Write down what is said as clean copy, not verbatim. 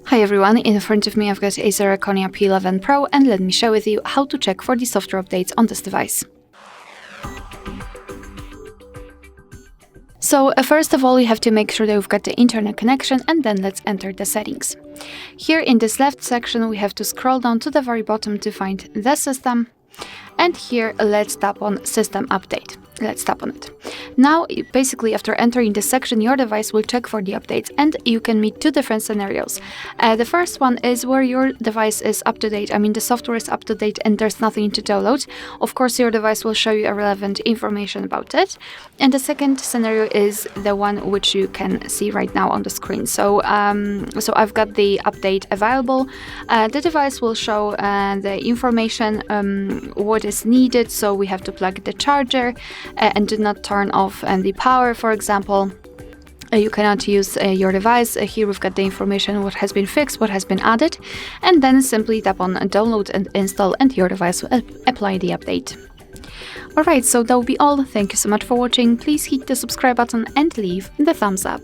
Hi everyone, in front of me I've got ACER Iconia P11 Pro, and let me share with you how to check for the software updates on this device. So first of all, you have to make sure that you've got the internet connection, and then let's enter the settings. Here in this left section we have to scroll down to the very bottom to find the system, and here let's tap on System Update. Let's tap on it. Now, basically, after entering this section, your device will check for the updates, and you can meet two different scenarios. The first one is where your device is up to date. I mean, the software is up to date and there's nothing to download. Of course, your device will show you relevant information about it. And the second scenario is the one which you can see right now on the screen. So I've got the update available. The device will show the information, what is needed. So we have to plug the charger and do not turn off the power, for example. You cannot use your device. Here we've got the information, what has been fixed, what has been added, and then simply tap on download and install, and your device will apply the update. Alright, so that will be all. Thank you so much for watching. Please hit the subscribe button and leave the thumbs up.